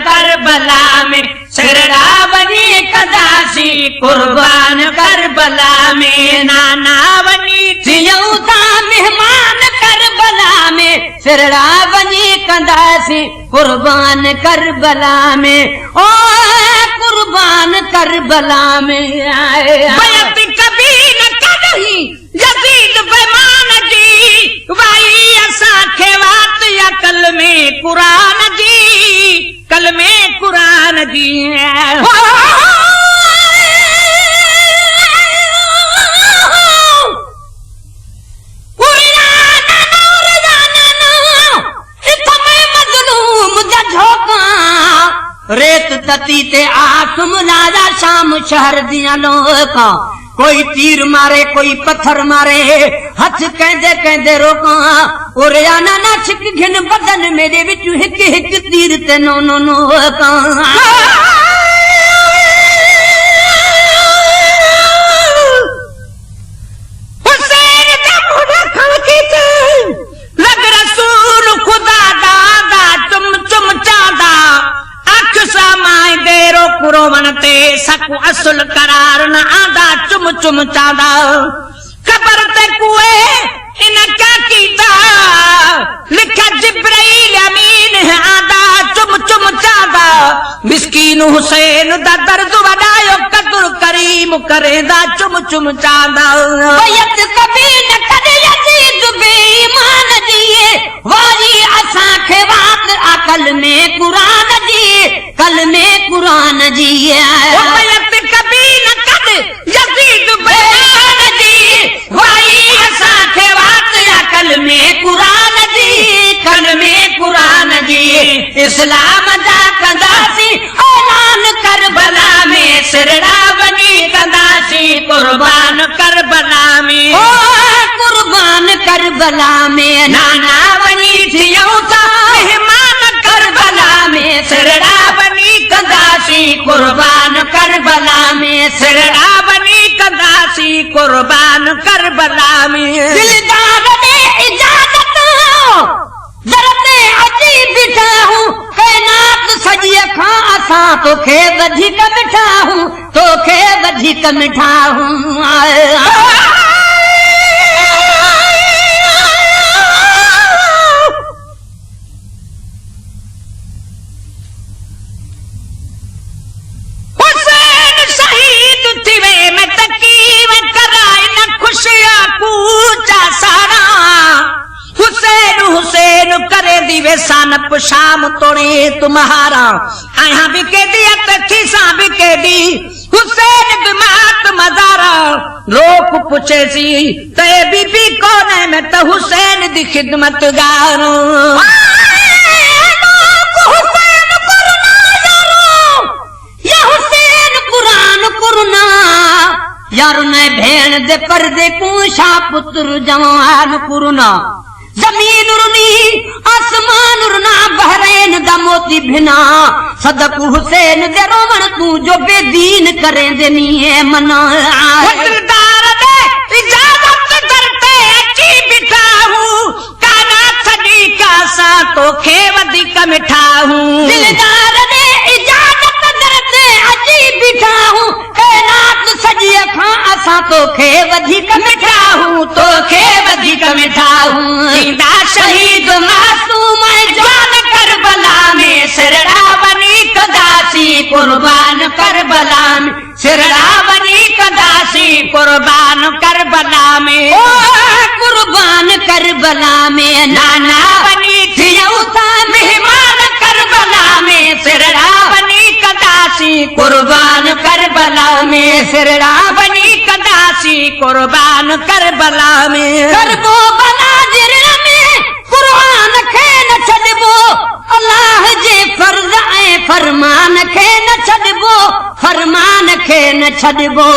करबला में सिरड़ा वनी कंदासी कुर्बान करबला में नाना वनी थियूं था मेहमान करबला में सिरड़ा वनी कंदासी कुर्बान करबला में ओ कुर्बान करबला में आए बैत कभी न कदही यजीद बेमान जी वाई असांखे वात या कल में कुरान जी कल में कुरान जी रेत तती ते आसम राजा शाम शहर दिया लोका कोई तीर मारे कोई पत्थर मारे हथ कहंदे कहंदे रोका और आना ना छिक घिन बदन मेरे विच हिक हिक तीर ते नो नो नो का हुसैन दा मुंह खड़की ते लग रसूल खुदा दा तुम तुम चादा सामाए देरो कुरोवन ते सकु असुल करार न आदा चुम चुम चादा खबर ते कुए इन क्या कीता लिखा जिब्राइल अमीन है आदा चुम चुम चादा मिस्कीन हुसैन दा दर्द वडायो कदर करीम करेदा चुम चुम चादा बैत कभी न करे यजीद बेईमान दिए वारी असांखे वात अकल में कुरान जी कल में कुरान जी बैत कभी न कद यजीद बेईमान जी वाई असांखे वात अकल में कुरान जी कल में कुरान जी इस्लाम दा कंदासी ऐलान करबला में सिरड़ा बनी कंदासी कुर्बान करबला में ओ कुर्बान करबला में नाना बनी थियूं था मेहमान करबला में सिरड़ा बनी कंदासी कुर्बान करबला में सिरड़ा बनी कंदासी कुर्बान करबला में दिलदार ने इजाजत जरते अजी बिठा हूँ कैनात सजी खां असां तोखे वधीक मिठा हूँ तोखे वधीक मिठा हूँ सानप शाम तोड़े तुम्हारा आया भी के दिया तखी सा भी के दी हुसैन बिमात मजारा लोग पूछे सी ते बीबी कौन है मैं तो हुसैन दी खिदमत गारो हुसैन कुरान कुरना यार ने भेण दे पर्दे कुशा पुत्र जवान कुरना जमीन रुनी आसमान रुना बहरैन दा मोती भिना सदक हुसैन दे रोवण तू जो बेदीन करे देनी है मना दिलदार दे इजाजत करते अची बिठा हूँ काना सदी का सा तो खे वधिक मिठा हूँ दिलदार दे इजाजत करते अची बिठा हूँ कैनात सजी खां असा तो खे वधिक मिठा हूँ तो खे वधिक मिठा हूँ शहीद मासूम जान करबला में सिरड़ा बनी कंदासी कुर्बान करबला में सिरड़ा बनी कंदासी कुर्बान करबला में ओ कुर्बान करबला में नाना बनी थियूं था मेहमान करबला में सिरड़ा बनी कंदासी कुर्बान करबला में सिरड़ा बनी कंदासी कुर्बान करबला में करबो बला कुरान खे न छॾबो अल्लाह जे फर्ज़ ऐं फरमान खे न छॾबो फरमान खे न छॾबो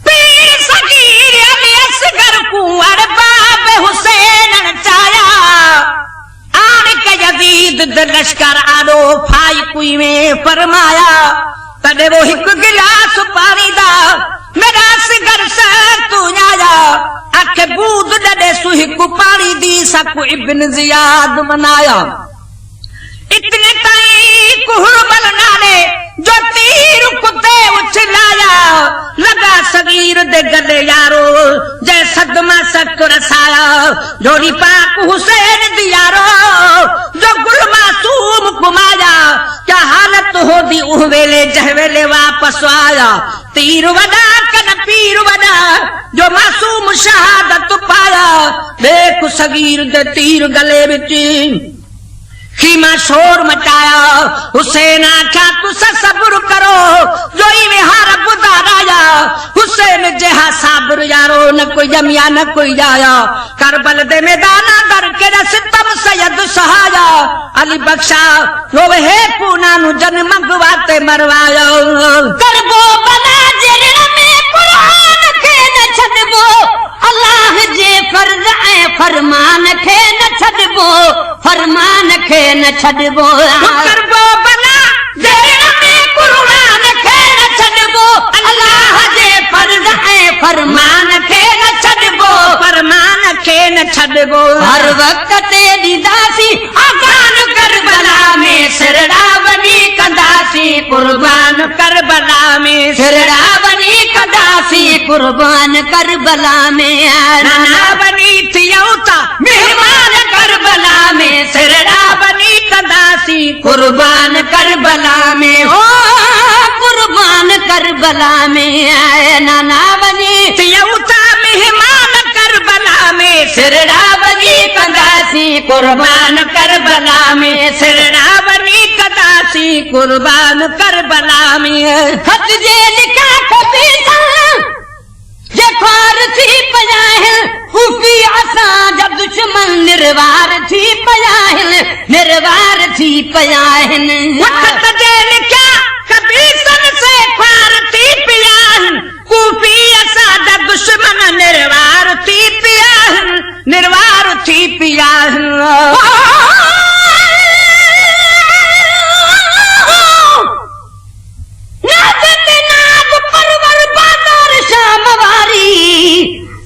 पीर सगीर अली असगर कुंवर बाब हुसैन चाया यजीद लश्कर आलो फाई कुई में फरमाया तॾहिं वो हिकु गिलास पानी आखे बूद डे सुहिक पानी दी सकु इब्न जियाद मनाया इतने ताई कुहरबल नाले जो तीर कुत्ते उछलाया लगा सगीर दे गले यारो जै सदमा सक रसाया जोड़ी पाक हुसैन दियारो जो गुल मासूम कुमाया क्या हालत हो दी उह वेले जह वेले वापस आया तीर वड़ा कन पीर वड़ा जो मासूम शहादत पाया देख सगीर दे तीर गले विच खीमा शोर मचाया हुसैन आख्या तुसा सब्र करो जो विहार बुदाराया हुसैन जेहा साबर यारो न कोई जमिया न कोई जाया करबल दे मैदाना दर के सितम सैयद सहाया अली बख्शा रो है पूना नु जन्म मंगवाते मरवाया करबो बना जेरे में कुरान के न छदबो अल्लाह जे फर्ज है फरमान के न छदबो फरमान के न छदबो करबो बना जेरे में कुरान के न छदबो अल्लाह जे फर्ज है फरमान के न छदबो फरमान के न छदबो हर वक्त तेरी दासी आगान करबला में सिरड़ा बनी कदासी कुर्बान करबला में सिरड़ा बनी कदासी कुर्बान करबला में नाना बनी थियौता मेहमान करबला में सिरड़ा बनी कदासी कुर्बान करबला में ओ कुर्बान करबला में आए नाना बनी थियौता मेहमान करबला में सिरड़ा बनी कदासी कुर्बान करबला में सिरड़ा बनी कदासी कुर्बान करबला में खत जे लिखा कभी जे फार थी पयाहिल उफी असा जब दुश्मन निर्वार थी पयाहिल निर्वार थी पयाहिल खत जे लिखा कभी सन से फार थी पयाहिल उफी असा जब दुश्मन निर्वार थी पयाहिल निर्वार थी पयाहिल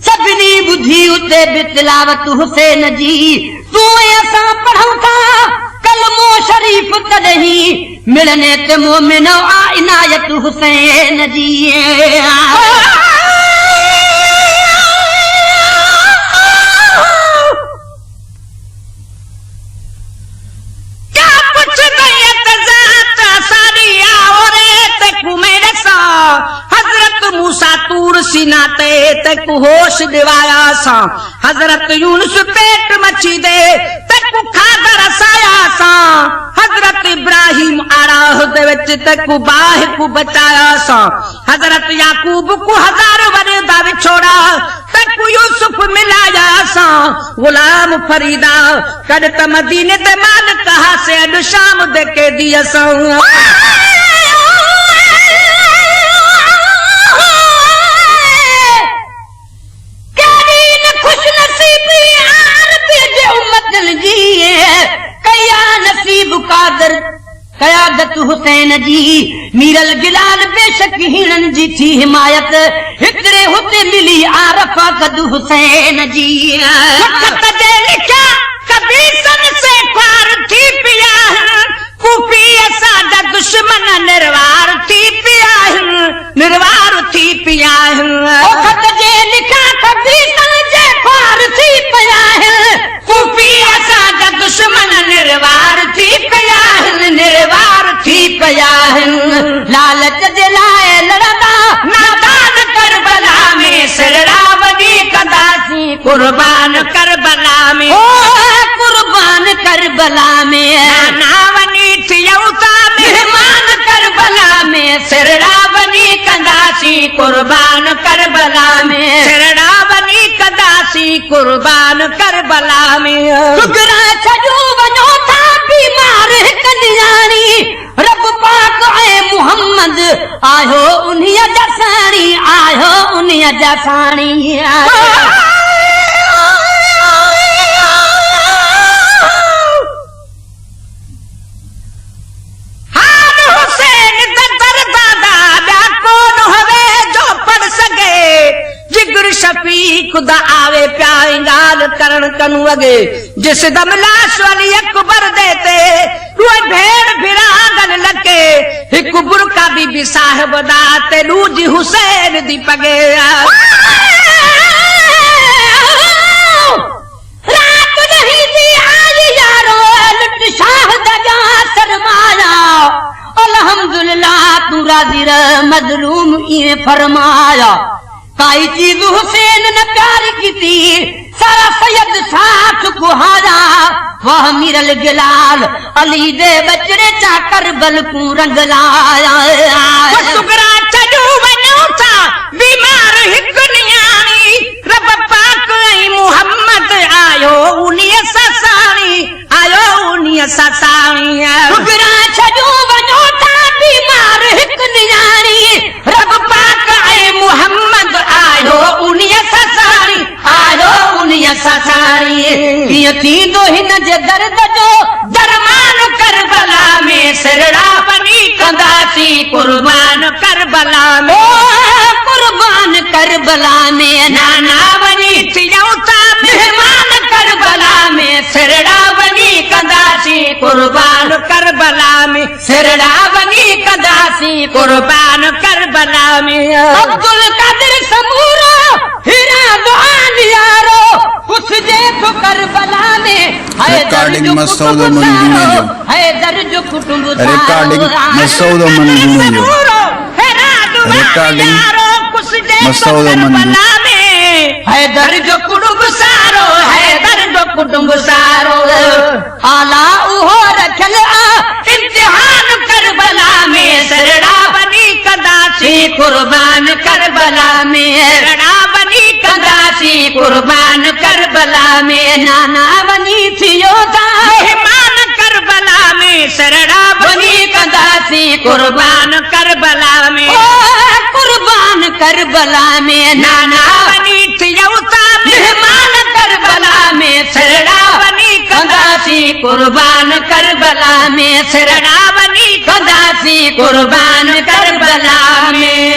सबनी बुद्धि उते बितलावत हुसैन जी तू ऐसा पढ़ूं था कलमो शरीफ तदही मिलने ते मोमिन आ इनायत हुसैन जी क्या कुछ नहीं तजात सारी आओरे ते कुमेरे सा हजरत मूसा तूर सिनाते तक होश दिवाया सा हजरत यूनुस पेट मची दे तक खादा रसाया सा हजरत इब्राहिम आराह दे विच तक बाह को बचाया सा हजरत याकूब को 1000 वरे दा विछोड़ा तक यूसुफ मिलाया सा गुलाम फरीदा कद त मदीने दे माल कहा से अड शाम दे के दिया सा कयादत हुसैन जी मीरल गिलाल बेशक हिरन जी थी हिमायत हिकरे होते मिली आरफा कद हुसैन जी खत दे लिखा कभी सन से पार थी पिया कुफी सादा दुश्मन निर्वार थी पिया निर्वार थी पिया खत दे लिखा कभी सन से पार थी पिया कुफी सादा दुश्मन निर्वार थी पिया निर्वार थी पिया लालच दिलाए लड़दा नादान करबला में सिरड़ा बनी कदासी कुर्बान करबला में ओ कुर्बान करबला में नावनी थियौता मेहमान करबला में सिरड़ा बनी कदासी कुर्बान करबला में सिरड़ा बनी कदासी कुर्बान करबला में सुगरा छजू वनो था बीमार कल्याणी रब पाक आए मुहम्मद आयो उन्हीं जसानी आयो उन्हीं जसानी शफीक खुदा आवे प्याई गाल करण कनु अगे जिस दम लाश वाली अकबर देते रुए भेड़ फिरा गल लके एक बुरका बीबी साहब दाते दूजी हुसैन दी पगे रात नहीं थी आज यारो लुट शाह दगा सरमाया अल्हम्दुलिल्लाह तू राजी रह मजलूम ये फरमाया काई चीज हुसैन ने प्यार की थी सारा सैयद साथ गुहारा वह मिरल गिलाल अली दे बचड़े चा करबल को रंग लाया सुगरा चजू वनो था बीमार हिक नियाणी रब पाक ऐ मुहम्मद आयो उन्हीं ससाणी सुगरा चजू वनो था बीमार हिक नियाणी रब पाक ऐ मुहम्मद आयो उन्हीं ससाणी ये थींदो हिन जे दर्द जो दरमान करबला में सिरड़ा बनी कंदासी कुर्बान करबला में कुर्बान करबला में नाना बनी थियौता मेहमान करबला में सिरड़ा बनी कंदासी कुर्बान करबला में सिरड़ा बनी कंदासी कुर्बान करबला में अब्दुल कादिर समूरा हीरा दुआन यारो कुछ देखो करबला में रिकॉर्डिंग मसूद मंजूर है दर्ज कुटुंब रिकॉर्डिंग मसूद मंजूर रिकॉर्डिंग मसूद मंजूर है दर्ज कुटुंब सारो है दर्ज कुटुंब सारो आला उहो रखल इम्तिहान करबला में सरड़ा बनी कदासी कुर्बान करबला में सरड़ा बनी कदासी कुर्बान करबला में नाना बनी थियोता मेहमान करबला में सरड़ा बनी कदासी कुर्बान करबला में कुर्बान करबला में नाना बनी थियोता मेहमान करबला में सरड़ा बनी कदासी कुर्बान करबला में सरड़ा बनी कदासी कुर्बान करबला में